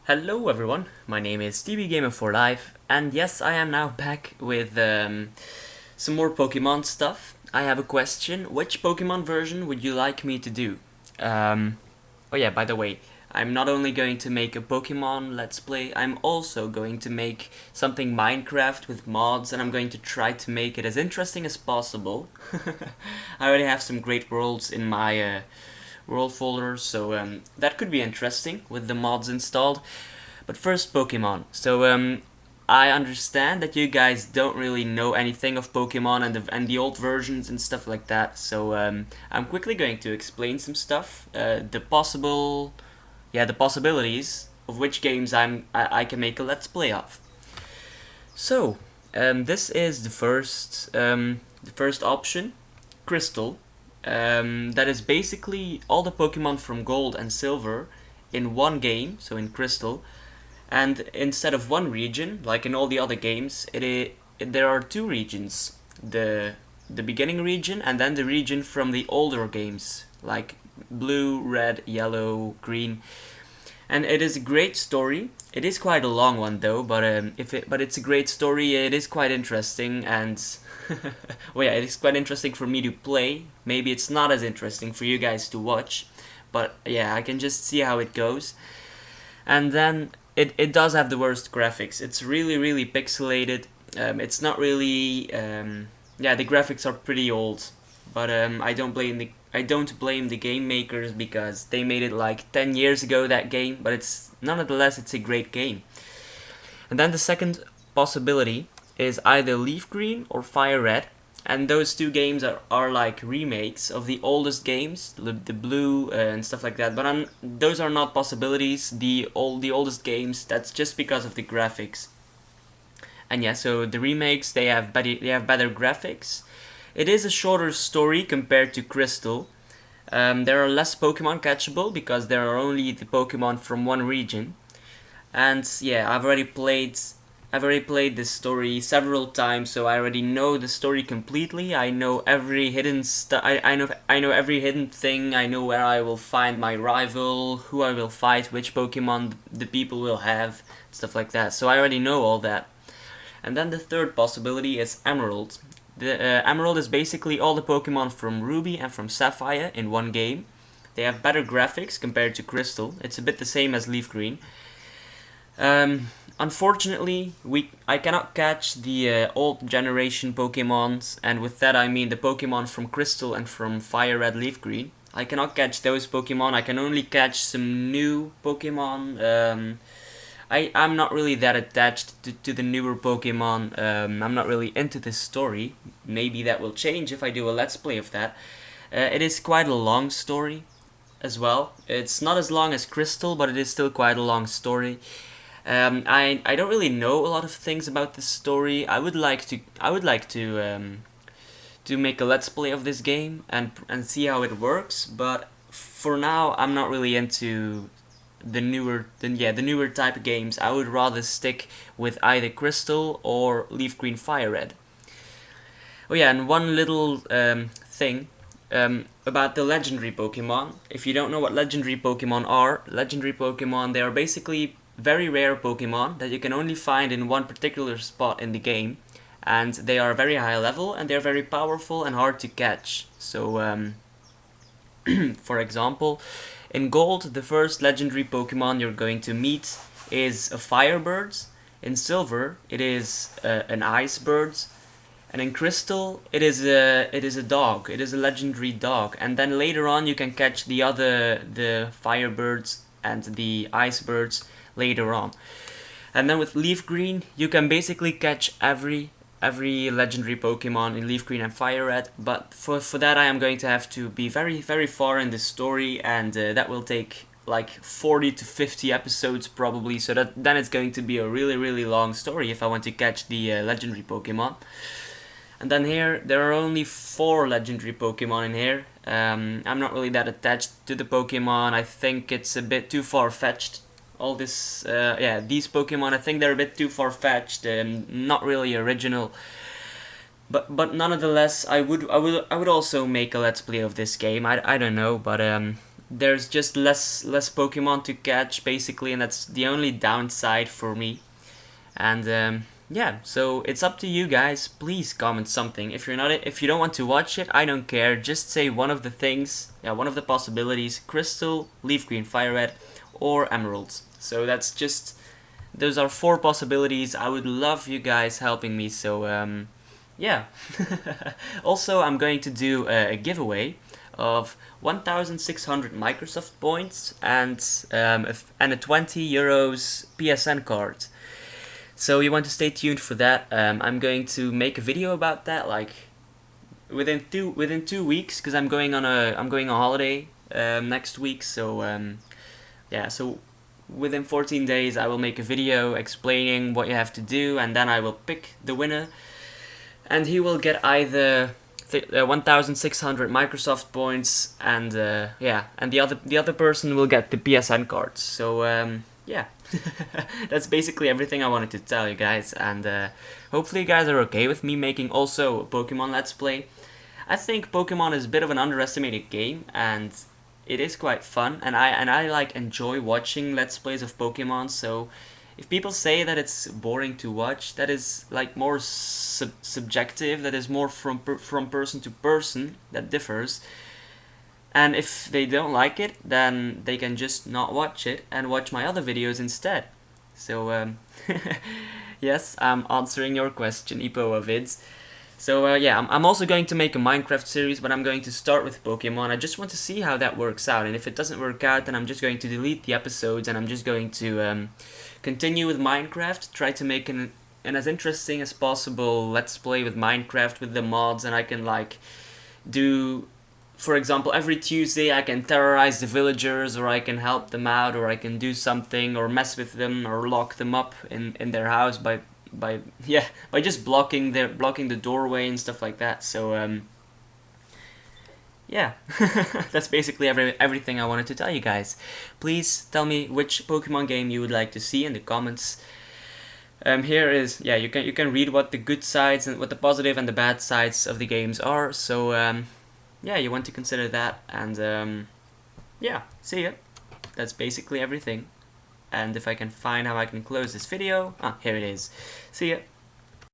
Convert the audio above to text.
Hello everyone, my name is TVGamer4Life, and yes, I am now back with some more Pokemon stuff. I have a question: which Pokemon version would you like me to do? Oh yeah, by the way, I'm not only going to make a Pokemon Let's Play, I'm also going to make something Minecraft with mods, and I'm going to try to make it as interesting as possible. I already have some great worlds in my world folder, so that could be interesting with the mods installed. But first, Pokemon. So I understand that you guys don't really know anything of Pokemon and the old versions and stuff like that. So I'm quickly going to explain some stuff, the possibilities of which games I can make a Let's Play of. So this is the first option, Crystal. That is basically all the Pokemon from Gold and Silver in one game, so in Crystal. And instead of one region, like in all the other games, there are two regions: the beginning region and then the region from the older games, like blue, red, yellow, green. And it is a great story. It is quite a long one though, but it's a great story. It is quite interesting, and well, yeah, it is quite interesting for me to play. Maybe it's not as interesting for you guys to watch, but yeah, I can just see how it goes. And then it does have the worst graphics. It's really pixelated. It's not really yeah, the graphics are pretty old, but I don't blame the game makers because they made it like 10 years ago, that game, but it's nonetheless it's a great game. And then the second possibility is either Leaf Green or Fire Red. And those two games are like remakes of the oldest games, the blue and stuff like that. But those are not possibilities. The oldest games, that's just because of the graphics. And yeah, so the remakes, they have better graphics. It is a shorter story compared to Crystal. There are less Pokemon catchable because there are only the Pokemon from one region. And yeah, I've already played this story several times, so I already know the story completely. I know every I know every hidden thing. I know where I will find my rival, who I will fight, which Pokemon the people will have, stuff like that. So I already know all that. And then the third possibility is Emerald. The Emerald is basically all the Pokemon from Ruby and from Sapphire in one game. They have better graphics compared to Crystal. It's a bit the same as Leaf Green. Unfortunately, I cannot catch the old generation Pokemons, and with that I mean the Pokemon from Crystal and from Fire Red, Leaf Green. I cannot catch those Pokemon. I can only catch some new Pokemon. I'm not really that attached to the newer Pokemon. I'm not really into this story. Maybe that will change if I do a Let's Play of that. It is quite a long story as well. It's not as long as Crystal, but it is still quite a long story. I don't really know a lot of things about this story. I would like to make a let's play of this game and see how it works. But for now, I'm not really into the newer type of games. I would rather stick with either Crystal or Leaf Green Fire Red. Oh yeah, and one little thing about the legendary Pokemon. If you don't know what legendary Pokemon, they are basically very rare Pokemon that you can only find in one particular spot in the game, and they are very high level and they're very powerful and hard to catch. So, for example, in Gold, the first legendary Pokemon you're going to meet is a Firebird. In Silver, it is an Icebird. And in Crystal, it is a dog. It is a legendary dog. And then later on, you can catch the Firebirds and the Icebirds later on. And then with Leaf Green, you can basically catch every legendary Pokemon in Leaf Green and Fire Red. But for that, I am going to have to be very far in the story, and that will take like 40 to 50 episodes probably. So then it's going to be a really long story if I want to catch the legendary Pokemon. And then here, there are only 4 legendary Pokemon in here. I'm not really that attached to the Pokemon. I think it's a bit too far-fetched. All this, yeah, these Pokemon, I think they're a bit too far-fetched and not really original. But nonetheless, I would also make a Let's Play of this game. I don't know, but there's just less Pokemon to catch basically, and that's the only downside for me. And yeah, so it's up to you guys. Please comment something. If you don't want to watch it, I don't care. Just say one of the things, yeah, one of the possibilities: Crystal, Leaf Green, Fire Red, or Emeralds. So that's just, those are 4 possibilities. I would love you guys helping me. So yeah. Also, I'm going to do a giveaway of 1,600 Microsoft points and a 20 euros PSN card. So you want to stay tuned for that. I'm going to make a video about that, like within 2 weeks, because I'm going on holiday next week. So yeah, so within 14 days I will make a video explaining what you have to do, and then I will pick the winner, and he will get either 1,600 Microsoft points, and yeah, and the other person will get the PSN cards. So yeah, that's basically everything I wanted to tell you guys, and hopefully you guys are okay with me making also a Pokemon Let's Play. I think Pokemon is a bit of an underestimated game, and it is quite fun, and I like enjoy watching Let's Plays of Pokemon. So if people say that it's boring to watch, that is like more subjective. That is more from person to person. That differs. And if they don't like it, then they can just not watch it and watch my other videos instead. So yes, I'm answering your question, Ipoavids. So yeah, I'm also going to make a Minecraft series, but I'm going to start with Pokemon. I just want to see how that works out, and if it doesn't work out, then I'm just going to delete the episodes, and I'm just going to continue with Minecraft, try to make an as interesting as possible Let's Play with Minecraft with the mods, and I can like do, for example, every Tuesday I can terrorize the villagers, or I can help them out, or I can do something, or mess with them, or lock them up in their house by just blocking the doorway and stuff like that. So yeah, that's basically everything I wanted to tell you guys. Please tell me which Pokemon game you would like to see in the comments. Here is, yeah, you can read what the good sides and what the positive and the bad sides of the games are. So yeah, you want to consider that, and yeah, see ya. That's basically everything. And if I can find how I can close this video, here it is. See ya.